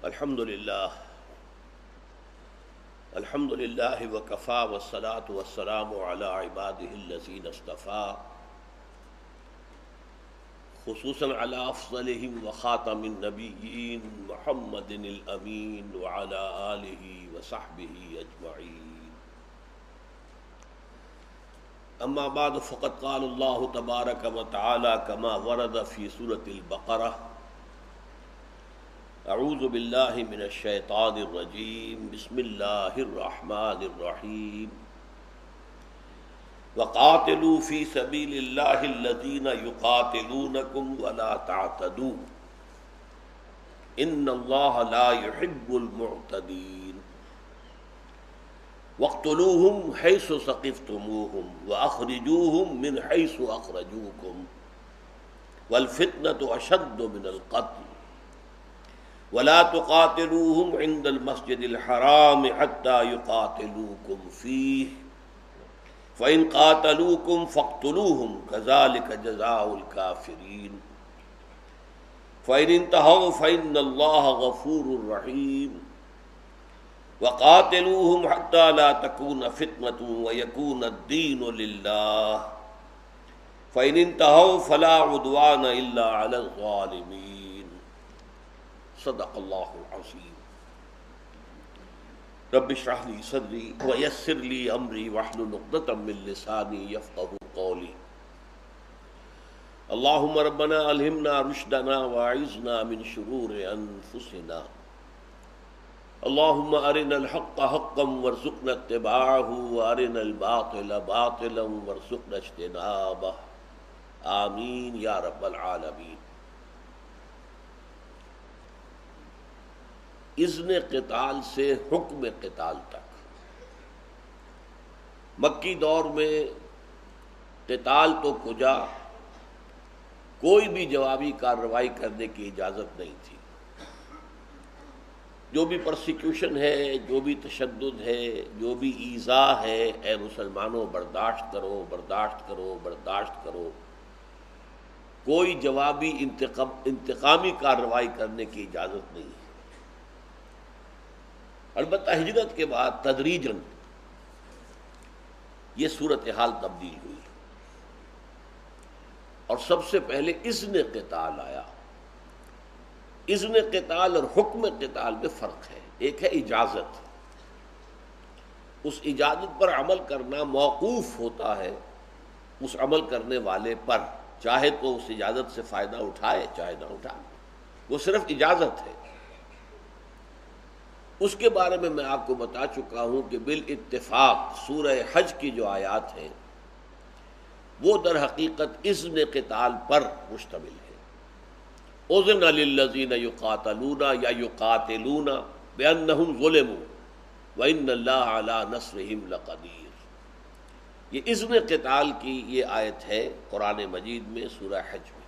الحمد للہ وکفی والصلاة والسلام علی عباده الذین اصطفى خصوصاً علی افضلهم وخاتم النبیین محمد الامین وعلی آلہ وصحبہ اجمعین. اما بعد فقد قال اللہ تبارک وتعالی کما ورد فی سورة البقرہ: اعوذ باللہ من الشیطان الرجیم بسم اللہ الرحمن الرحیم وقاتلوا فی سبیل اللہ الذین یقاتلونکم ولا تعتدوا ان اللہ لا يحب المعتدین واقتلوہم حیث ثقفتموہم واخرجوہم من حیث اخرجوکم والفتنة اشد من القتل ولا تقاتلوهم عند المسجد الحرام حتى يقاتلوكم فيه فإن قاتلوكم فاقتلوهم كذلك جزاء الكافرين فإن انتهوا فإن الله غفور رحيم وقاتلوهم حتى لا تكون فتنة ويكون الدين لله فإن انتهوا فلا عدوان إلا على الظالمين. صدق اللہ العظیم. رب اشرح لي صدری ویسر لي امری واحلل عقدۃ من لسانی یفقهوا قولی. اللهم ربنا الہمنا رشدنا واعذنا من شرور انفسنا. اللهم ارنا الحق حقا وارزقنا اتباعه وارنا الباطل باطلا وارزقنا اجتنابه. آمین یا رب العالمین. اذن قتال سے حکم قتال تک. مکی دور میں قتال تو کجا کوئی بھی جوابی کارروائی کرنے کی اجازت نہیں تھی. جو بھی پرسیکیوشن ہے، جو بھی تشدد ہے، جو بھی ایذا ہے، اے مسلمانوں برداشت کرو برداشت کرو برداشت کرو. کوئی جوابی انتقامی کارروائی کرنے کی اجازت نہیں ہے. البتہ ہجرت کے بعد تدریجاً یہ صورتحال تبدیل ہوئی اور سب سے پہلے اذن قتال آیا. اذن قتال اور حکم قتال میں فرق ہے. ایک ہے اجازت، اس اجازت پر عمل کرنا موقوف ہوتا ہے اس عمل کرنے والے پر، چاہے تو اس اجازت سے فائدہ اٹھائے چاہے نہ اٹھائے، وہ صرف اجازت ہے. اس کے بارے میں آپ کو بتا چکا ہوں کہ بالاتفاق سورہ حج کی جو آیات ہیں وہ در حقیقت اذن قتال پر مشتمل ہے. اذن للذین یقاتلون یا یقاتلون بانہم ظلموا وان اللہ علی نصرہم لقدیر. یہ اذن قتال کی یہ آیت ہے قرآن مجید میں سورہ حج میں.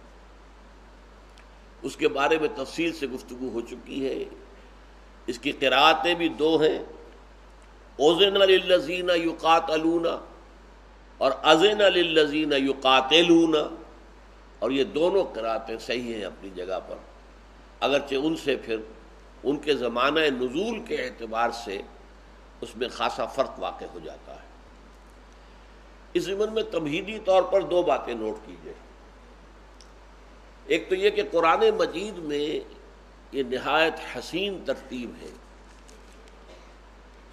اس کے بارے میں تفصیل سے گفتگو ہو چکی ہے. اس کی قرأتیں بھی دو ہیں، اذن للذین یقاتلون اور اذن للذین یقاتلون، اور یہ دونوں قرأتیں صحیح ہیں اپنی جگہ پر، اگرچہ ان سے پھر ان کے زمانہ نزول کے اعتبار سے اس میں خاصا فرق واقع ہو جاتا ہے. اس ضمن میں تمہیدی طور پر دو باتیں نوٹ کیجیے. ایک تو یہ کہ قرآن مجید میں یہ نہایت حسین ترتیب ہے.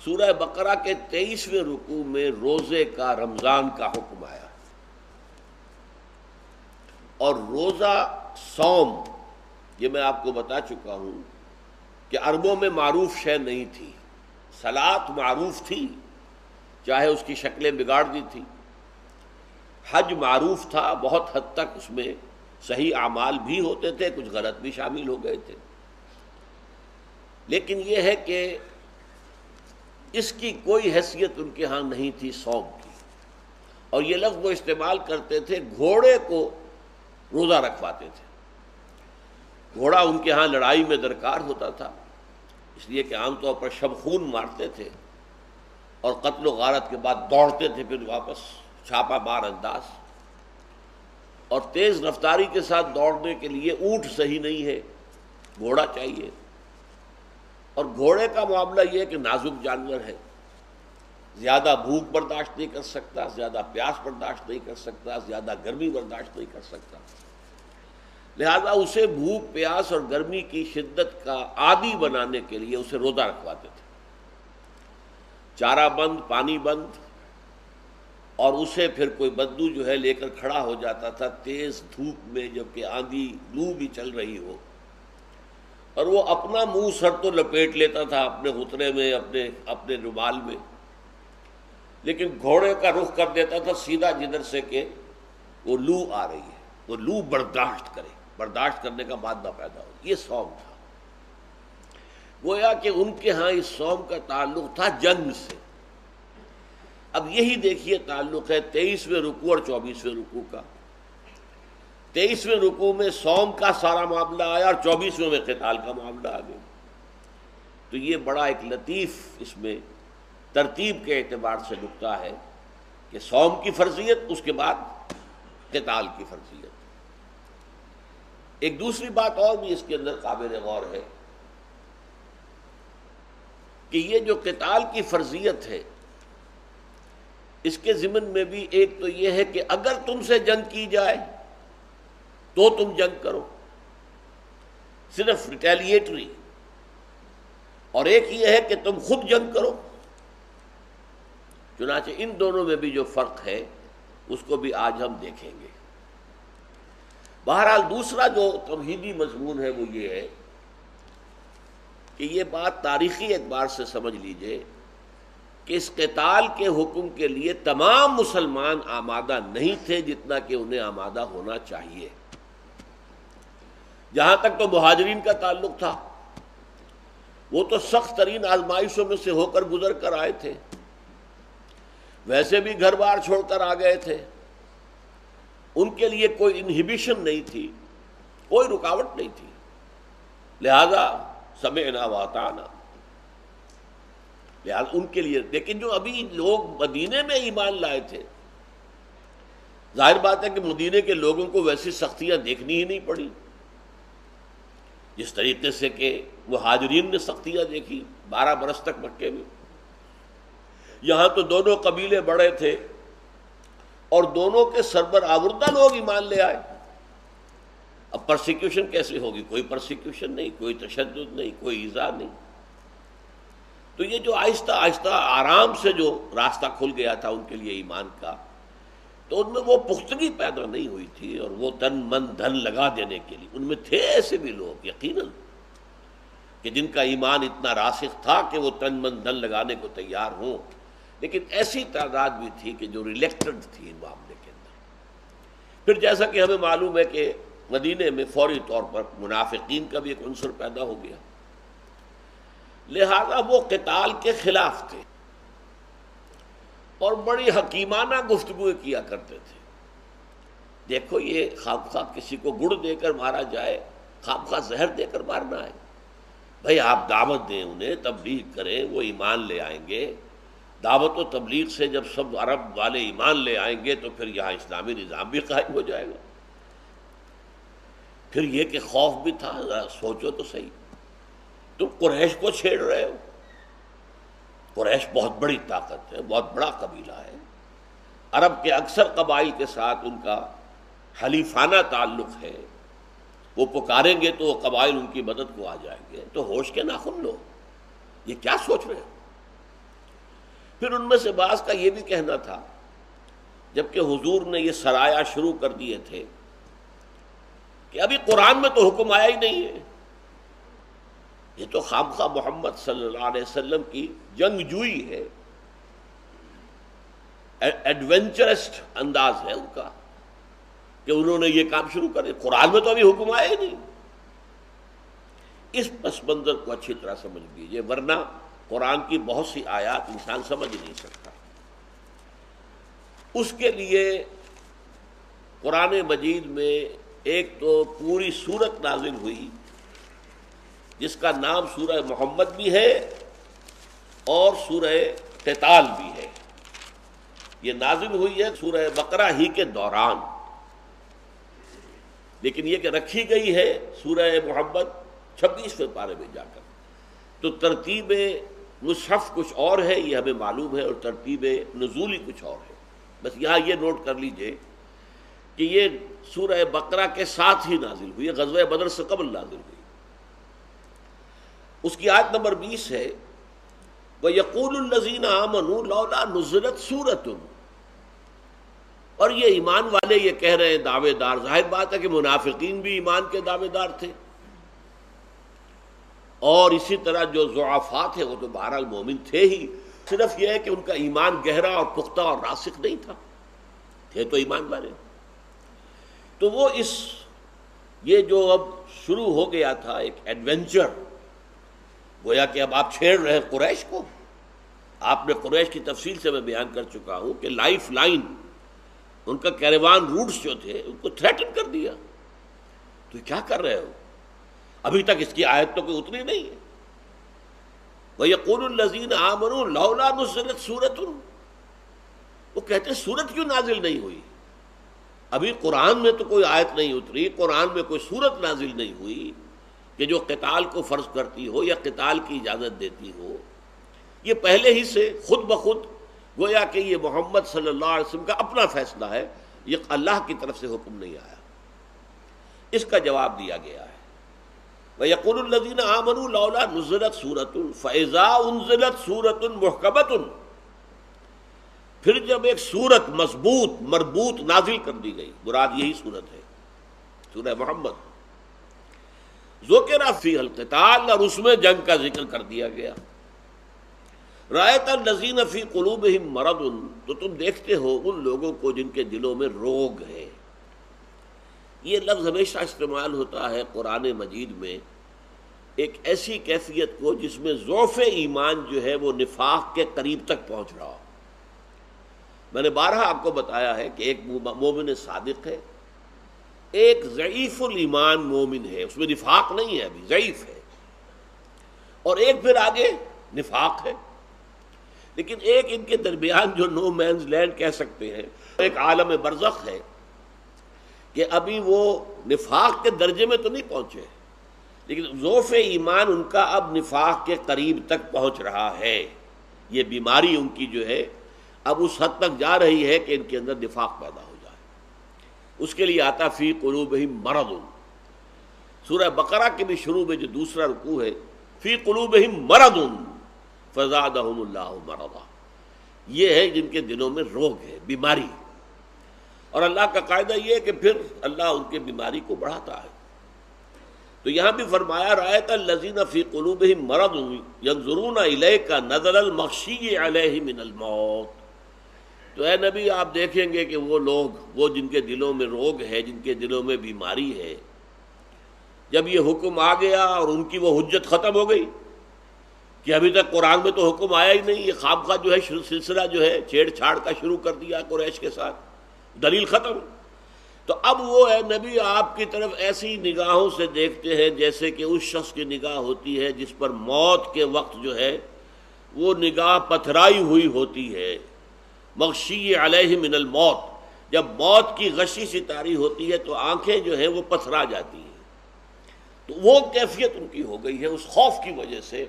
سورہ بقرہ کے 23ویں رکوع میں روزے کا، رمضان کا حکم آیا، اور روزہ صوم یہ میں آپ کو بتا چکا ہوں کہ عربوں میں معروف شے نہیں تھی. صلاۃ معروف تھی، چاہے اس کی شکلیں بگاڑ دی تھی. حج معروف تھا، بہت حد تک اس میں صحیح اعمال بھی ہوتے تھے، کچھ غلط بھی شامل ہو گئے تھے. لیکن یہ ہے کہ اس کی کوئی حیثیت ان کے ہاں نہیں تھی صوم کی. اور یہ لفظ وہ استعمال کرتے تھے، گھوڑے کو روزہ رکھواتے تھے. گھوڑا ان کے ہاں لڑائی میں درکار ہوتا تھا، اس لیے کہ عام طور پر شب خون مارتے تھے اور قتل و غارت کے بعد دوڑتے تھے پھر واپس چھاپا مار انداز. اور تیز رفتاری کے ساتھ دوڑنے کے لیے اونٹ صحیح نہیں ہے، گھوڑا چاہیے. اور گھوڑے کا معاملہ یہ ہے کہ نازک جانور ہے، زیادہ بھوک برداشت نہیں کر سکتا، زیادہ پیاس برداشت نہیں کر سکتا، زیادہ گرمی برداشت نہیں کر سکتا، لہذا اسے بھوک پیاس اور گرمی کی شدت کا عادی بنانے کے لیے اسے روزہ رکھواتے تھے، چارہ بند، پانی بند، اور اسے پھر کوئی بدو جو ہے لے کر کھڑا ہو جاتا تھا تیز دھوپ میں، جبکہ آندھی لو بھی چل رہی ہو، اور وہ اپنا منہ سر تو لپیٹ لیتا تھا اپنے غترے میں، اپنے رومال میں، لیکن گھوڑے کا رخ کر دیتا تھا سیدھا جدھر سے کہ وہ لو آ رہی ہے، وہ لو برداشت کرے، برداشت کرنے کا مادہ پیدا ہو۔ یہ صوم تھا۔ گویا کہ ان کے ہاں اس صوم کا تعلق تھا جنگ سے۔ اب یہی دیکھیے تعلق ہے 23ویں رکوع اور 24ویں رکوع کا۔ 23ویں رکوع میں صوم کا سارا معاملہ آیا اور 24ویں میں قتال کا معاملہ آ گیا۔ تو یہ بڑا ایک لطیف اس میں ترتیب کے اعتبار سے نکتہ ہے کہ صوم کی فرضیت، اس کے بعد قتال کی فرضیت۔ ایک دوسری بات اور بھی اس کے اندر قابل غور ہے کہ یہ جو قتال کی فرضیت ہے، اس کے ضمن میں بھی ایک تو یہ ہے کہ اگر تم سے جنگ کی جائے تو تم جنگ کرو، صرف ریٹیلیٹری، اور ایک یہ ہے کہ تم خود جنگ کرو۔ چنانچہ ان دونوں میں بھی جو فرق ہے اس کو بھی آج ہم دیکھیں گے۔ بہرحال دوسرا جو تمہیدی مضمون ہے وہ یہ ہے کہ یہ بات تاریخی اعتبار سے سمجھ لیجئے کہ اس قتال کے حکم کے لیے تمام مسلمان آمادہ نہیں تھے جتنا کہ انہیں آمادہ ہونا چاہیے۔ جہاں تک تو مہاجرین کا تعلق تھا، وہ تو سخت ترین آزمائشوں میں سے ہو کر گزر کر آئے تھے، ویسے بھی گھر بار چھوڑ کر آ گئے تھے، ان کے لیے کوئی انہیبیشن نہیں تھی، کوئی رکاوٹ نہیں تھی، لہذا سمعنا واطعنا، لہذا ان کے لیے۔ لیکن جو ابھی لوگ مدینے میں ایمان لائے تھے، ظاہر بات ہے کہ مدینے کے لوگوں کو ویسی سختیاں دیکھنی ہی نہیں پڑی جس طریقے سے کہ مہاجرین نے سختیاں دیکھی 12 برس تک مکے میں۔ یہاں تو دونوں قبیلے بڑے تھے اور دونوں کے سربراوردہ لوگ ایمان لے آئے۔ اب پرسیکیوشن کیسے ہوگی؟ کوئی پرسیکیوشن نہیں، کوئی تشدد نہیں، کوئی ایذا نہیں۔ تو یہ جو آہستہ آہستہ آرام سے جو راستہ کھل گیا تھا ان کے لیے ایمان کا، تو ان میں وہ پختگی پیدا نہیں ہوئی تھی، اور وہ تن من دھن لگا دینے کے لیے ان میں تھے ایسے بھی لوگ یقیناً کہ جن کا ایمان اتنا راسخ تھا کہ وہ تن من دھن لگانے کو تیار ہوں، لیکن ایسی تعداد بھی تھی کہ جو ریلیکٹنٹ تھی ان معاملے کے اندر۔ پھر جیسا کہ ہمیں معلوم ہے کہ مدینے میں فوری طور پر منافقین کا بھی ایک عنصر پیدا ہو گیا، لہذا وہ قتال کے خلاف تھے اور بڑی حکیمانہ گفتگو کیا کرتے تھے۔ دیکھو یہ خواہ کسی کو گڑ دے کر مارا جائے، خواہ زہر دے کر مارنا ہے، بھئی آپ دعوت دیں انہیں، تبلیغ کریں، وہ ایمان لے آئیں گے۔ دعوت و تبلیغ سے جب سب عرب والے ایمان لے آئیں گے تو پھر یہاں اسلامی نظام بھی قائم ہو جائے گا۔ پھر یہ کہ خوف بھی تھا، سوچو تو صحیح، تم قریش کو چھیڑ رہے ہو، قریش بہت بڑی طاقت ہے، بہت بڑا قبیلہ ہے، عرب کے اکثر قبائل کے ساتھ ان کا حلیفانہ تعلق ہے، وہ پکاریں گے تو وہ قبائل ان کی مدد کو آ جائیں گے، تو ہوش کے ناخن لو، یہ کیا سوچ رہے ہو؟ پھر ان میں سے بعض کا یہ بھی کہنا تھا، جبکہ حضور نے یہ سرایا شروع کر دیے تھے، کہ ابھی قرآن میں تو حکم آیا ہی نہیں ہے، یہ تو خامخواہ محمد صلی اللہ علیہ وسلم کی جنگ جوئی ہے، ایڈونچرسٹ انداز ہے ان کا کہ انہوں نے یہ کام شروع کر دیا، قرآن میں تو ابھی حکم آیا ہی نہیں۔ اس پس منظر کو اچھی طرح سمجھ لیجیے، ورنہ قرآن کی بہت سی آیات انسان سمجھ نہیں سکتا۔ اس کے لیے قرآن مجید میں ایک تو پوری سورت نازل ہوئی جس کا نام سورہ محمد بھی ہے اور سورہ قتال بھی ہے۔ یہ نازل ہوئی ہے سورہ بقرہ ہی کے دوران، لیکن یہ کہ رکھی گئی ہے سورہ محمد 26ویں پارے میں جا کر۔ تو ترتیب مصحف کچھ اور ہے، یہ ہمیں معلوم ہے، اور ترتیب نزولی کچھ اور ہے۔ بس یہاں یہ نوٹ کر لیجئے کہ یہ سورہ بقرہ کے ساتھ ہی نازل ہوئی، غزوہ بدر سے قبل نازل ہوئی۔ اس کی آیت نمبر 20 ہے وَيَقُولُ الَّذِينَ آمَنُوا لَوْلَا نُزِّلَتْ سُورَةٌ، اور یہ ایمان والے یہ کہہ رہے ہیں، دعوے دار، ظاہر بات ہے کہ منافقین بھی ایمان کے دعوے دار تھے، اور اسی طرح جو ضعفاء تھے وہ تو بہرحال مومن تھے ہی، صرف یہ ہے کہ ان کا ایمان گہرا اور پختہ اور راسخ نہیں تھا، تھے تو ایمان والے۔ تو وہ یہ جو اب شروع ہو گیا تھا ایک ایڈونچر، گویا کہ اب آپ چھیڑ رہے ہیں قریش کو۔ آپ نے قریش کی تفصیل سے میں بیان کر چکا ہوں کہ لائف لائن، ان کا کیریوان روٹس جو تھے ان کو تھریٹن کر دیا۔ تو کیا کر رہے ہو؟ ابھی تک اس کی آیت تو کوئی اتری نہیں ہے۔ وَيَقُولُ الَّذِينَ آمَنُوا لَوْلَا نُزِّلَتْ سُورَةٌ، وہ کہتے ہیں سورت کیوں نازل نہیں ہوئی؟ ابھی قرآن میں تو کوئی آیت نہیں اتری، قرآن میں کوئی سورت نازل نہیں ہوئی کہ جو قتال کو فرض کرتی ہو یا قتال کی اجازت دیتی ہو۔ یہ پہلے ہی سے خود بخود گویا کہ یہ محمد صلی اللہ علیہ وسلم کا اپنا فیصلہ ہے، یہ اللہ کی طرف سے حکم نہیں آیا۔ اس کا جواب دیا گیا ہے وَيَقُولُ الَّذِينَ آمَنُوا لَوْلَا نُزِّلَتْ سُورَةٌ فَإِذَا أُنزِلَتْ سُورَةٌ مُحْكَمَةٌ، پھر جب ایک سورت مضبوط مربوط نازل کر دی گئی، مراد یہی سورت ہے سورہ محمد، ذُكِرَ فِيهَا الْقِتَالُ، اور اس میں جنگ کا ذکر کر دیا گیا۔ رَأَيْتَ الَّذِينَ فِي قُلُوبِهِم مَرَضٌ، تو تم دیکھتے ہو ان لوگوں کو جن کے دلوں میں روگ ہے۔ یہ لفظ ہمیشہ استعمال ہوتا ہے قرآن مجید میں ایک ایسی کیفیت کو جس میں ضعف ایمان جو ہے وہ نفاق کے قریب تک پہنچ رہا ہو۔ میں نے بارہا آپ کو بتایا ہے کہ ایک مومن صادق ہے، ایک ضعیف الایمان مومن ہے، اس میں نفاق نہیں ہے، ابھی ضعیف ہے، اور ایک پھر آگے نفاق ہے۔ لیکن ایک ان کے درمیان جو نو مینز لینڈ کہہ سکتے ہیں، ایک عالم برزخ ہے کہ ابھی وہ نفاق کے درجے میں تو نہیں پہنچے، لیکن ضعف ایمان ان کا اب نفاق کے قریب تک پہنچ رہا ہے۔ یہ بیماری ان کی جو ہے اب اس حد تک جا رہی ہے کہ ان کے اندر نفاق پیدا ہو جائے۔ اس کے لیے آتا فی قلوبہم مرض۔ سورہ بقرہ کے بھی شروع میں جو دوسرا رکوع ہے فی قلوبہم مرض فزادہم اللہ مرضا، یہ ہے جن کے دلوں میں روگ ہے، بیماری، اور اللہ کا قاعدہ یہ ہے کہ پھر اللہ ان کے بیماری کو بڑھاتا ہے۔ تو یہاں بھی فرمایا رأیت الذین فی قلوبہم مرض ینظرون الیک نظر المغشی علیہ من الموت، تو اے نبی آپ دیکھیں گے کہ وہ لوگ، وہ جن کے دلوں میں روگ ہے، جن کے دلوں میں بیماری ہے، جب یہ حکم آ گیا اور ان کی وہ حجت ختم ہو گئی کہ ابھی تک قرآن میں تو حکم آیا ہی نہیں، یہ خواب کا جو ہے سلسلہ جو ہے چھیڑ چھاڑ کا شروع کر دیا قریش کے ساتھ، دلیل ختم، تو اب وہ اے نبی آپ کی طرف ایسی نگاہوں سے دیکھتے ہیں جیسے کہ اس شخص کی نگاہ ہوتی ہے جس پر موت کے وقت جو ہے وہ نگاہ پتھرائی ہوئی ہوتی ہے، مغشی علیہ من الموت، جب موت کی غشی سی طاری ہوتی ہے تو آنکھیں جو ہیں وہ پتھرا جاتی ہیں۔ تو وہ کیفیت ان کی ہو گئی ہے اس خوف کی وجہ سے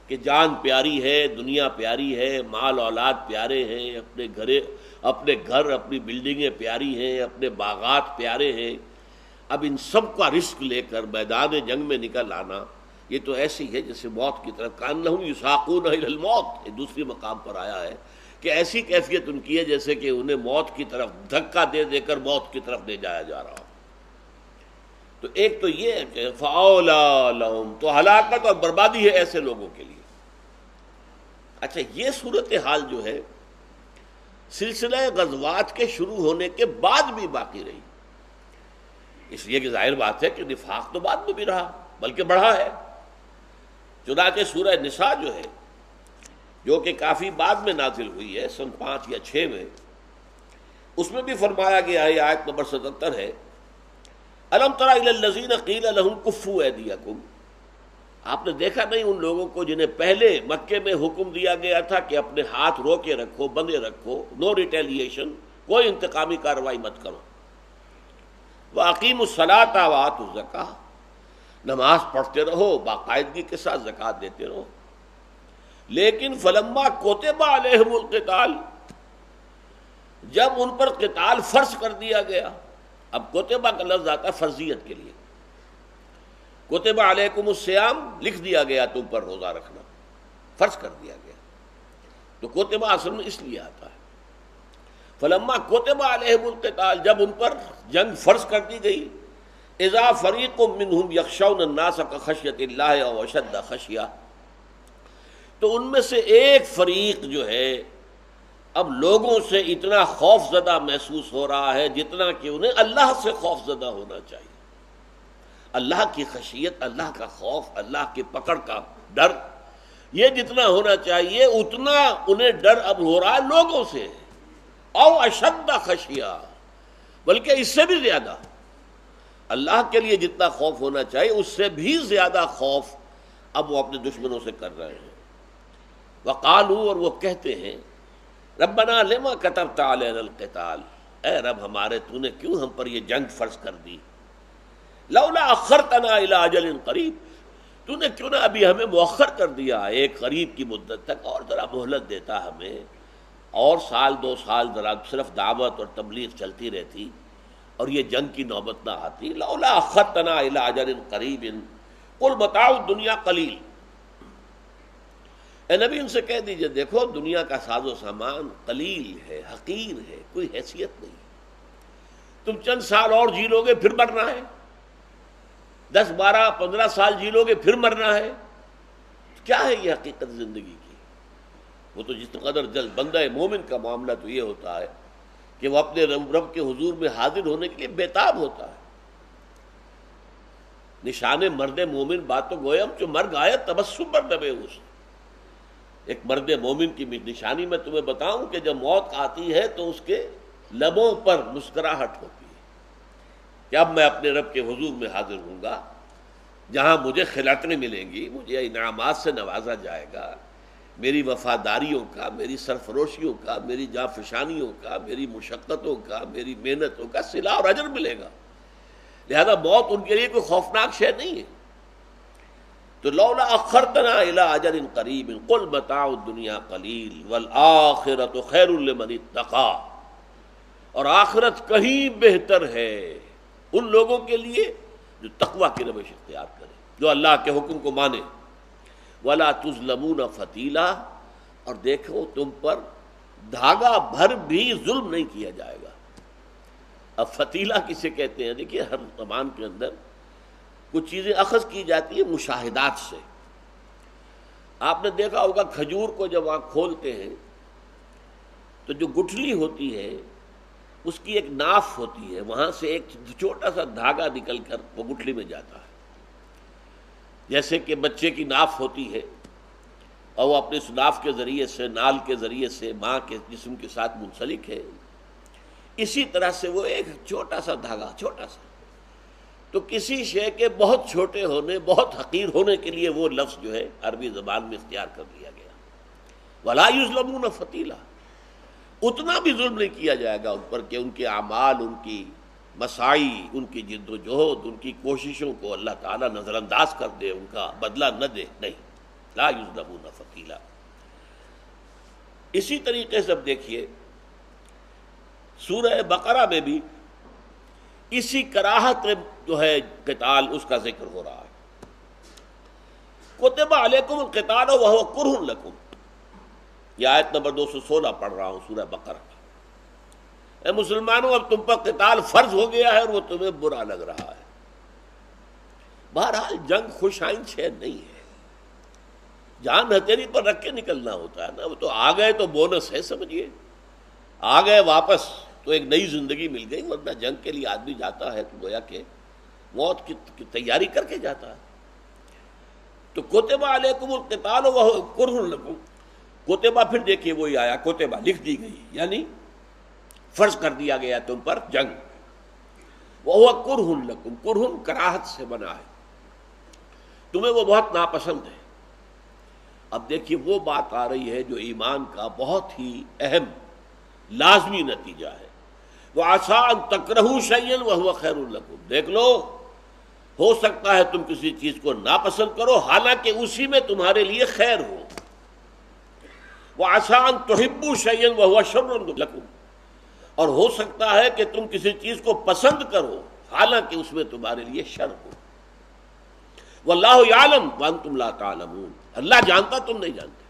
کہ جان پیاری ہے، دنیا پیاری ہے، مال اولاد پیارے ہیں، اپنے گھر اپنی بلڈنگیں پیاری ہیں، اپنے باغات پیارے ہیں، اب ان سب کا رسک لے کر میدان جنگ میں نکل آنا، یہ تو ایسی ہے جیسے موت کی طرف، کأنہم یساقون الی الموت، یہ دوسری مقام پر آیا ہے کہ ایسی کیفیت ان کی ہے جیسے کہ انہیں موت کی طرف دھکا دے دے کر موت کی طرف لے جایا جا رہا ہو۔ تو ایک تو یہ ہے کہ فَأَوْلَىٰ لَهُمْ، تو ہلاکت اور بربادی ہے ایسے لوگوں کے لیے۔ اچھا، یہ صورتحال جو ہے سلسلہ غزوات کے شروع ہونے کے بعد بھی باقی رہی، اس لیے کہ ظاہر بات ہے کہ نفاق تو بعد میں بھی رہا بلکہ بڑھا ہے۔ چنانچہ سورہ نساء جو ہے، جو کہ کافی بعد میں نازل ہوئی ہے، سن 5 یا 6 میں، اس میں بھی فرمایا گیا ہے، آیت نمبر 77 ہے، الم تر الی الذین قیل لہم کفوا ایدیکم، آپ نے دیکھا نہیں ان لوگوں کو جنہیں پہلے مکے میں حکم دیا گیا تھا کہ اپنے ہاتھ روکے رکھو، بندے رکھو، نو ریٹیلیشن، کوئی انتقامی کارروائی مت کرو، وَأَقِیمُوا الصَّلَاةَ وَآتُوا الزَّکَاةَ، نماز پڑھتے رہو، باقاعدگی کے ساتھ زکوٰۃ دیتے رہو۔ لیکن فلما کتب علیہم القتال، جب ان پر قتال فرض کر دیا گیا. اب کتبہ کا لفظ آتا ہے فرضیت کے لیے. کتب علیکم الصیام، لکھ دیا گیا تم پر روزہ رکھنا، فرض کر دیا گیا. تو کتبہ اصل میں اس لیے آتا ہے. فلما کتب علیہم القتال، جب ان پر جنگ فرض کر دی گئی. اذا فریق منہم یخشون الناس کخشیۃ اللہ او اشد خشیہ، تو ان میں سے ایک فریق جو ہے اب لوگوں سے اتنا خوف زدہ محسوس ہو رہا ہے جتنا کہ انہیں اللہ سے خوف زدہ ہونا چاہیے. اللہ کی خشیت، اللہ کا خوف، اللہ کی پکڑ کا ڈر، یہ جتنا ہونا چاہیے اتنا انہیں ڈر اب ہو رہا ہے لوگوں سے. او اشد خشیہ، بلکہ اس سے بھی زیادہ. اللہ کے لیے جتنا خوف ہونا چاہیے اس سے بھی زیادہ خوف اب وہ اپنے دشمنوں سے کر رہے ہیں. وقالوا، اور وہ کہتے ہیں، ربنا لما كتبت علینا القتال، اے رب ہمارے تو نے کیوں ہم پر یہ جنگ فرض کر دی. لولا اخرتنا الى اجل قریب، تو نے کیوں نہ ابھی ہمیں مؤخر کر دیا ایک قریب کی مدت تک، اور ذرا مہلت دیتا ہمیں، اور سال دو سال ذرا صرف دعوت اور تبلیغ چلتی رہتی اور یہ جنگ کی نوبت نہ آتی. لولا اخرتنا الى اجل قریب قل متاع الدنیا قلیل. اے نبی ان سے کہہ دیجئے دیکھو دنیا کا ساز و سامان قلیل ہے، حقیر ہے، کوئی حیثیت نہیں. تم چند سال اور جی لو گے پھر مرنا ہے، 10 12 15 سال جی لو گے پھر مرنا ہے. کیا ہے یہ حقیقت زندگی کی؟ وہ تو جس قدر جلد بندہ مومن کا معاملہ تو یہ ہوتا ہے کہ وہ اپنے رب کے حضور میں حاضر ہونے کے لیے بےتاب ہوتا ہے. نشان مرد مومن بات تو گویم جو مرگ آیت تبسم پر دبے اس. ایک مرد مومن کی نشانی میں تمہیں بتاؤں کہ جب موت آتی ہے تو اس کے لبوں پر مسکراہٹ ہوتی ہے کہ اب میں اپنے رب کے حضور میں حاضر ہوں گا، جہاں مجھے خلعتیں ملیں گی، مجھے انعامات سے نوازا جائے گا، میری وفاداریوں کا، میری سرفروشیوں کا، میری جانفشانیوں کا، میری مشقتوں کا، میری محنتوں کا صلہ اور اجر ملے گا. لہذا موت ان کے لیے کوئی خوفناک شے نہیں ہے. تو لولا اخرتنا الی اجل قریب قل متاع الدنیا قلیل والآخرۃ خیر لمن اتقی، اور آخرت کہیں بہتر ہے ان لوگوں کے لیے جو تقوی کی روش اختیار کرے، جو اللہ کے حکم کو مانے. ولا تظلمون فتیلا، اور دیکھو تم پر دھاگا بھر بھی ظلم نہیں کیا جائے گا. اب فتیلہ کسے کہتے ہیں؟ دیکھیے ہر زبان کے اندر کچھ چیزیں اخذ کی جاتی ہیں مشاہدات سے. آپ نے دیکھا ہوگا کھجور کو جب آپ کھولتے ہیں تو جو گٹھلی ہوتی ہے اس کی ایک ناف ہوتی ہے، وہاں سے ایک چھوٹا سا دھاگا نکل کر وہ گٹھلی میں جاتا ہے. جیسے کہ بچے کی ناف ہوتی ہے اور وہ اپنے اس ناف کے ذریعے سے، نال کے ذریعے سے ماں کے جسم کے ساتھ منسلک ہے، اسی طرح سے وہ ایک چھوٹا سا دھاگا، چھوٹا سا. تو کسی شے کے بہت چھوٹے ہونے، بہت حقیر ہونے کے لیے وہ لفظ جو ہے عربی زبان میں اختیار کر لیا گیا. وَلَا يُظْلَمُونَ فَتِيلًا، اتنا بھی ظلم نہیں کیا جائے گا ان پر کہ ان کے اعمال، ان کی مساعی، ان کی جد و جہد، ان کی کوششوں کو اللہ تعالیٰ نظر انداز کر دے، ان کا بدلہ نہ دے. نہیں، لا يُظْلَمُونَ فَتِيلًا. اسی طریقے سے اب دیکھیے سورہ بقرہ میں بھی اسی کراہت جو ہے قتال اس کا ذکر ہو رہا ہے. کتب علیکم القتال وہو کرہ لکم، یہ آیت نمبر 216 پڑھ رہا ہوں سورہ بقرہ. اے مسلمانوں اب تم پر قتال فرض ہو گیا ہے اور وہ تمہیں برا لگ رہا ہے. بہرحال جنگ خوش آئند شے نہیں ہے، جان ہتھیلی پر رکھ کے نکلنا ہوتا ہے نا. وہ تو آ گئے تو بونس ہے، سمجھیے آ گئے واپس تو ایک نئی زندگی مل گئی. ورنہ جنگ کے لیے آدمی جاتا ہے تو گویا کہ موت کی تیاری کر کے جاتا ہے. تو کتب علیکم القتال وہو کرہ لکم، کتبہ پھر دیکھیے وہی آیا، کتبہ لکھ دی گئی، یعنی فرض کر دیا گیا تم پر جنگ. وہو کرہ لکم، کرہ کراہت سے بنا ہے، تمہیں وہ بہت ناپسند ہے. اب دیکھیے وہ بات آ رہی ہے جو ایمان کا بہت ہی اہم لازمی نتیجہ ہے. وَعَسَىٰ أَن تَكْرَهُوا شَيْئًا وَهُوَ خَيْرٌ لَكُمْ، دیکھ لو ہو سکتا ہے تم کسی چیز کو ناپسند کرو حالانکہ اسی میں تمہارے لیے خیر ہو. وَعَسَىٰ أَن تُحِبُّوا شَيْئًا وَهُوَ شَرٌّ لَكُمْ، اور ہو سکتا ہے کہ تم کسی چیز کو پسند کرو حالانکہ اس میں تمہارے لیے شر ہو۔ وَاللَّهُ يَعْلَمُ وَأَنْتُمْ لَا تَعْلَمُونَ، اللہ جانتا تم نہیں جانتے۔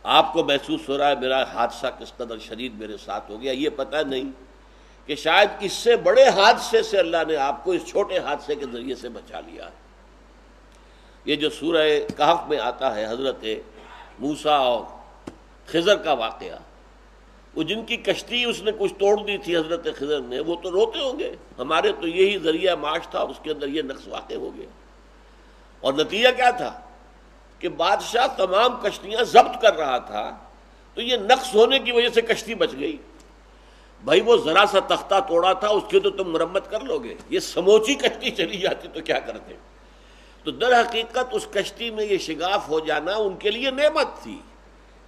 آپ کو محسوس ہو رہا ہے میرا حادثہ کس قدر شدید میرے ساتھ ہو گیا، یہ پتہ نہیں کہ شاید اس سے بڑے حادثے سے اللہ نے آپ کو اس چھوٹے حادثے کے ذریعے سے بچا لیا ہے۔ یہ جو سورہ کہف میں آتا ہے حضرت موسیٰ اور خضر کا واقعہ، وہ جن کی کشتی اس نے کچھ توڑ دی تھی حضرت خضر نے، وہ تو روتے ہوں گے، ہمارے تو یہی ذریعہ معاش تھا اور اس کے اندر یہ نقص واقع ہو گیا۔ اور نتیجہ کیا تھا کہ بادشاہ تمام کشتیاں ضبط کر رہا تھا، تو یہ نقص ہونے کی وجہ سے کشتی بچ گئی۔ بھائی وہ ذرا سا تختہ توڑا تھا، اس کی تو تم مرمت کر لو گے، یہ سموچی کشتی چلی جاتی تو کیا کرتے؟ تو در حقیقت اس کشتی میں یہ شگاف ہو جانا ان کے لیے نعمت تھی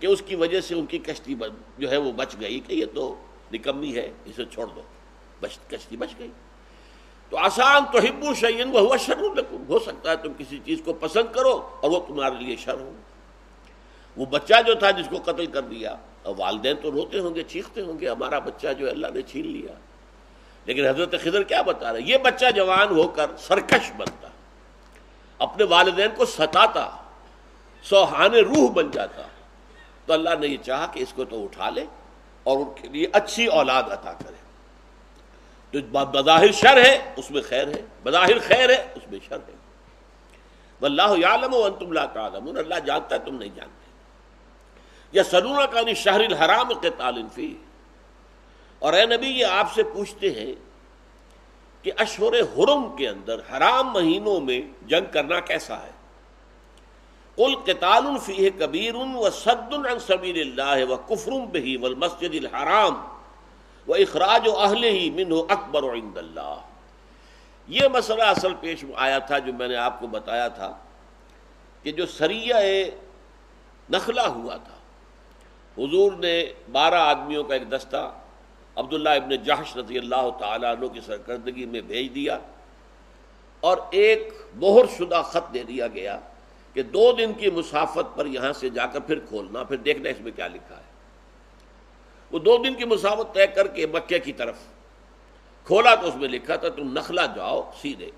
کہ اس کی وجہ سے ان کی کشتی جو ہے وہ بچ گئی، کہ یہ تو نکمی ہے اسے چھوڑ دو، کشتی بچ گئی۔ تو آسان تحبوا شیئا وہو شر لکم، ہو سکتا ہے تم کسی چیز کو پسند کرو اور وہ تمہارے لیے شر ہو۔ وہ بچہ جو تھا جس کو قتل کر دیا، اور والدین تو روتے ہوں گے، چیختے ہوں گے، ہمارا بچہ جو ہے اللہ نے چھین لیا، لیکن حضرت خضر کیا بتا رہے، یہ بچہ جوان ہو کر سرکش بنتا، اپنے والدین کو ستاتا، سوہان روح بن جاتا، تو اللہ نے یہ چاہا کہ اس کو تو اٹھا لے اور ان کے لیے اچھی اولاد عطا کرے۔ تو بظاہر شر ہے اس میں خیر ہے، بظاہر خیر ہے اس میں شر ہے۔ واللہ یعلم وانتم لا تعلمون، اللہ جانتا ہے تم نہیں جانتے۔ یسألونک عن الشہر الحرام قتال فیہ، اور اے نبی یہ آپ سے پوچھتے ہیں کہ اشہر حرم کے اندر حرام مہینوں میں جنگ کرنا کیسا ہے؟ قل قتال فیہ کبیر وصد عن سبیل اللہ وکفر بہ والمسجد الحرام واخراج اہلہ منہ اکبر عند اللہ۔ یہ مسئلہ اصل پیش آیا تھا جو میں نے آپ کو بتایا تھا کہ جو سریہ نخلہ ہوا تھا، حضور نے 12 آدمیوں کا ایک دستہ عبداللہ ابن جحش رضی اللہ تعالیٰ عنہ کی سرکردگی میں بھیج دیا، اور ایک مہر شدہ خط دے دیا گیا کہ 2 دن کی مسافت پر یہاں سے جا کر پھر کھولنا، پھر دیکھنا اس میں کیا لکھا ہے۔ وہ 2 دن کی مسافت طے کر کے مکے کی طرف کھولا تو اس میں لکھا تھا تم نخلا جاؤ سیدھے،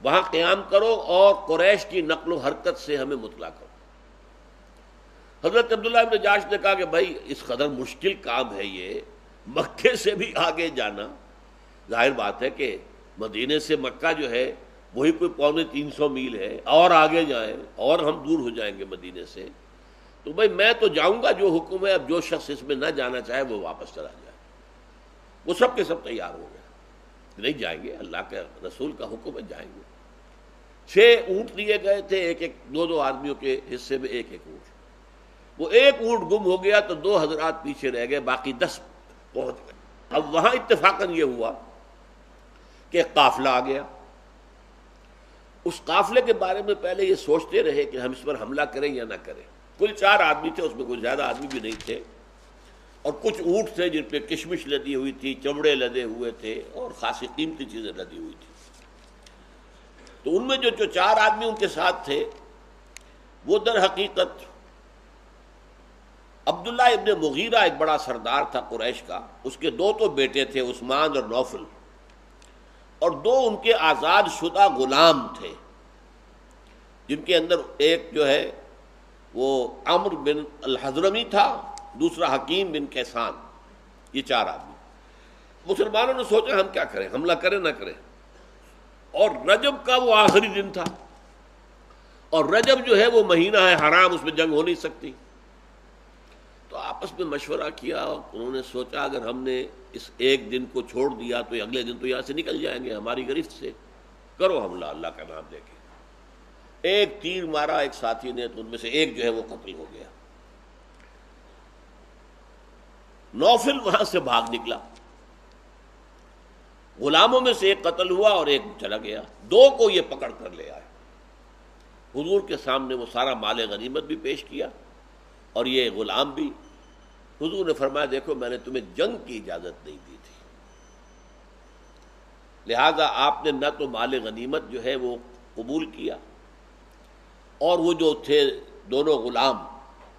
وہاں قیام کرو اور قریش کی نقل و حرکت سے ہمیں مطلع کرو۔ حضرت عبداللہ ابن جاش نے کہا کہ بھائی اس قدر مشکل کام ہے یہ، مکے سے بھی آگے جانا، ظاہر بات ہے کہ مدینے سے مکہ جو ہے وہی کوئی 250 میل ہے، اور آگے جائیں اور ہم دور ہو جائیں گے مدینے سے، تو بھائی میں تو جاؤں گا جو حکم ہے، اب جو شخص اس میں نہ جانا چاہے وہ واپس چلا جائے۔ وہ سب کے سب تیار ہو گئے، نہیں جائیں گے، اللہ کے رسول کا حکم ہے جائیں گے۔ 6 اونٹ لیے گئے تھے، ایک 2 آدمیوں کے حصے میں ایک اونٹ، وہ ایک اونٹ گم ہو گیا تو 2 حضرات پیچھے رہ گئے، باقی 10 پہنچ گئے۔ اب وہاں اتفاقاً یہ ہوا کہ قافلہ آ گیا، اس قافلے کے بارے میں پہلے یہ سوچتے رہے کہ ہم اس پر حملہ کریں یا نہ کریں۔ کل 4 آدمی تھے، اس میں کوئی زیادہ آدمی بھی نہیں تھے، اور کچھ اونٹ تھے جن پہ کشمش لدی ہوئی تھی، چمڑے لدے ہوئے تھے اور خاصی قیمتی چیزیں لدی ہوئی تھی۔ تو ان میں جو 4 آدمی ان کے ساتھ تھے وہ در حقیقت عبداللہ ابن مغیرہ ایک بڑا سردار تھا قریش کا، اس کے 2 تو بیٹے تھے عثمان اور نوفل، اور 2 ان کے آزاد شدہ غلام تھے، جن کے اندر ایک جو ہے وہ عمرو بن الحضرمی تھا، دوسرا حکیم بن کیسان۔ یہ 4 آدمی مسلمانوں نے سوچا ہم کیا کریں، حملہ کریں نہ کریں، اور رجب کا وہ آخری دن تھا، اور رجب جو ہے وہ مہینہ ہے حرام، اس میں جنگ ہو نہیں سکتی۔ تو آپس میں مشورہ کیا، انہوں نے سوچا اگر ہم نے اس ایک دن کو چھوڑ دیا تو اگلے دن تو یہاں سے نکل جائیں گے ہماری گرفت سے، کرو حملہ اللہ کا نام لے کے۔ ایک تیر مارا ایک ساتھی نے، تو ان میں سے ایک جو ہے وہ قتل ہو گیا۔ نوفل وہاں سے بھاگ نکلا، غلاموں میں سے ایک قتل ہوا اور ایک چلا گیا، 2 کو یہ پکڑ کر لے آئے۔ حضور کے سامنے وہ سارا مال غنیمت بھی پیش کیا اور یہ غلام بھی۔ حضور نے فرمایا دیکھو میں نے تمہیں جنگ کی اجازت نہیں دی تھی، لہذا آپ نے نہ تو مال غنیمت جو ہے وہ قبول کیا، اور وہ جو تھے 2 غلام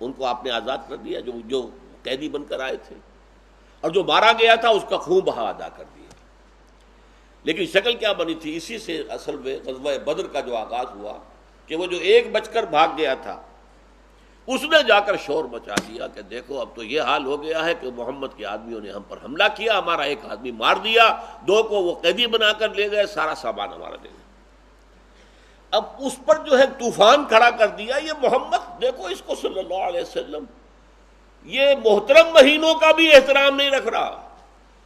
ان کو آپ نے آزاد کر دیا جو قیدی بن کر آئے تھے، اور جو مارا گیا تھا اس کا خون بہا ادا کر دیا۔ لیکن شکل کیا بنی تھی؟ اسی سے اصل میں غزوہ بدر کا جو آغاز ہوا کہ وہ جو ایک بچ کر بھاگ گیا تھا اس نے جا کر شور مچا دیا کہ دیکھو اب تو یہ حال ہو گیا ہے کہ محمد کے آدمیوں نے ہم پر حملہ کیا، ہمارا ایک آدمی مار دیا، 2 کو وہ قیدی بنا کر لے گئے، سارا سامان ہمارا لے گئے۔ اب اس پر جو ہے طوفان کھڑا کر دیا، یہ محمد دیکھو اس کو صلی اللہ علیہ وسلم یہ محترم مہینوں کا بھی احترام نہیں رکھ رہا،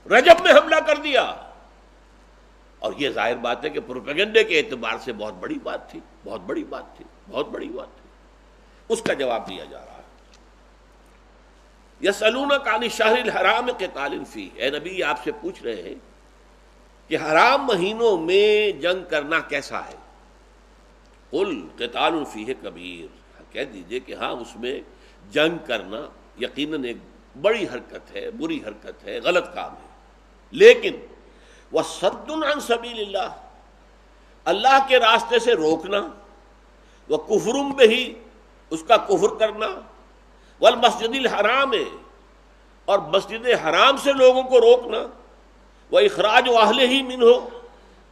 رجب میں حملہ کر دیا۔ اور یہ ظاہر بات ہے کہ پروپیگنڈے کے اعتبار سے بہت بڑی بات تھی، بہت بڑی بات تھی، بہت بڑی بات تھی۔ اس کا جواب دیا جا رہا ہے، یسألونک عن الشہر الحرام قتال فیہ، اے نبی آپ سے پوچھ رہے ہیں کہ حرام مہینوں میں جنگ کرنا کیسا ہے؟ قل قتال فیہ کبیر، کہہ دیجئے کہ ہاں اس میں جنگ کرنا یقیناً ایک بڑی حرکت ہے، بری حرکت ہے، غلط کام ہے، لیکن وصد عن سبیل اللہ، اللہ کے راستے سے روکنا، وکفر بہ، اس کا کفر کرنا، والمسجد الحرام، اور مسجد حرام سے لوگوں کو روکنا، واخراج اہلہ منہ،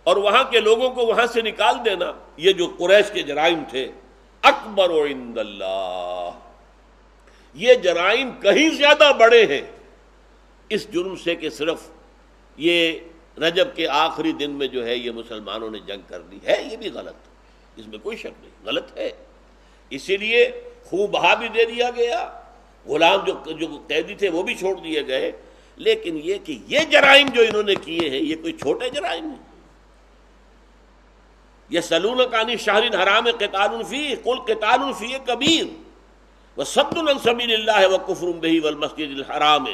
اور وہاں کے لوگوں کو وہاں سے نکال دینا، یہ جو قریش کے جرائم تھے، اکبر عند اللہ، یہ جرائم کہیں زیادہ بڑے ہیں اس جرم سے کہ صرف یہ رجب کے آخری دن میں جو ہے یہ مسلمانوں نے جنگ کر لی ہے۔ یہ بھی غلط، اس میں کوئی شک نہیں، غلط ہے۔ اسی لیے خون بہا بھی دے دیا گیا، غلام جو قیدی تھے وہ بھی چھوڑ دیے گئے، لیکن یہ کہ یہ جرائم جو انہوں نے کیے ہیں یہ کوئی چھوٹے جرائم ہیں۔ یسألونک عن الشہر الحرام قتال فیہ قل قتال فیہ کبیر وصد عن سبیل اللہ وکفر بہ والمسجد الحرام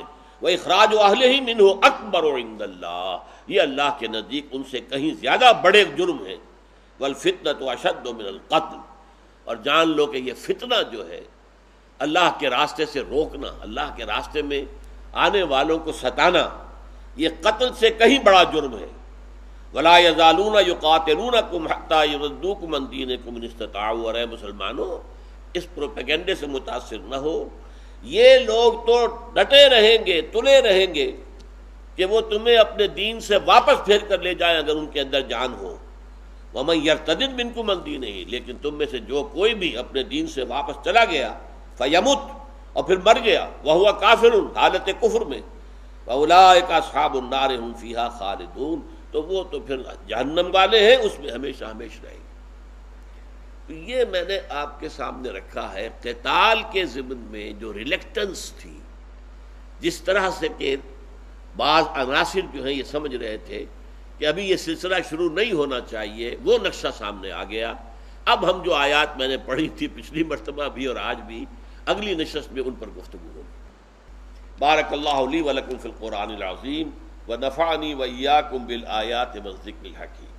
واخراج اہلہ منہ اکبر عند اللہ، یہ اللہ کے نزدیک ان سے کہیں زیادہ بڑے جرم ہیں۔ والفتنۃ اشد من القتل، اور جان لو کہ یہ فتنہ جو ہے اللہ کے راستے سے روکنا، اللہ کے راستے میں آنے والوں کو ستانا، یہ قتل سے کہیں بڑا جرم ہے۔ ولا یزالون یقاتلونکم حتی یردوکم عن دینکم ان استطاعوا، اور اے مسلمانوں اس پروپیگنڈے سے متاثر نہ ہو، یہ لوگ تو ڈٹے رہیں گے، تلے رہیں گے کہ وہ تمہیں اپنے دین سے واپس پھیر کر لے جائیں اگر ان کے اندر جان ہو۔ وَمَن يَرْتَدِدْ مِنْكُمْ عَنْ دِینِهِ، لیکن تم میں سے جو کوئی بھی اپنے دین سے واپس چلا گیا، فَيَمُتْ، اور پھر مر گیا، وَهُوَ كَافِرٌ، حالت کفر میں، وَأُولَٰئِكَ أَصْحَابُ النَّارِ هُمْ فِيهَا خَالِدُونَ، تو وہ تو پھر جہنم والے ہیں، اس میں ہمیشہ ہمیشہ رہیں گے۔ تو یہ میں نے آپ کے سامنے رکھا ہے قتال کے ضمن میں جو ریلیکٹنس تھی، جس طرح سے کہ بعض عناصر جو ہیں یہ سمجھ رہے تھے کہ ابھی یہ سلسلہ شروع نہیں ہونا چاہیے، وہ نقشہ سامنے آ گیا۔ اب ہم جو آیات میں نے پڑھی تھی پچھلی مرتبہ بھی اور آج بھی، اگلی نشست میں ان پر گفتگو ہوگی۔ بارک اللہ لی ولکم فی القرآن العظیم ونفعنی وإیاکم بالآیات والذکر الحکیم۔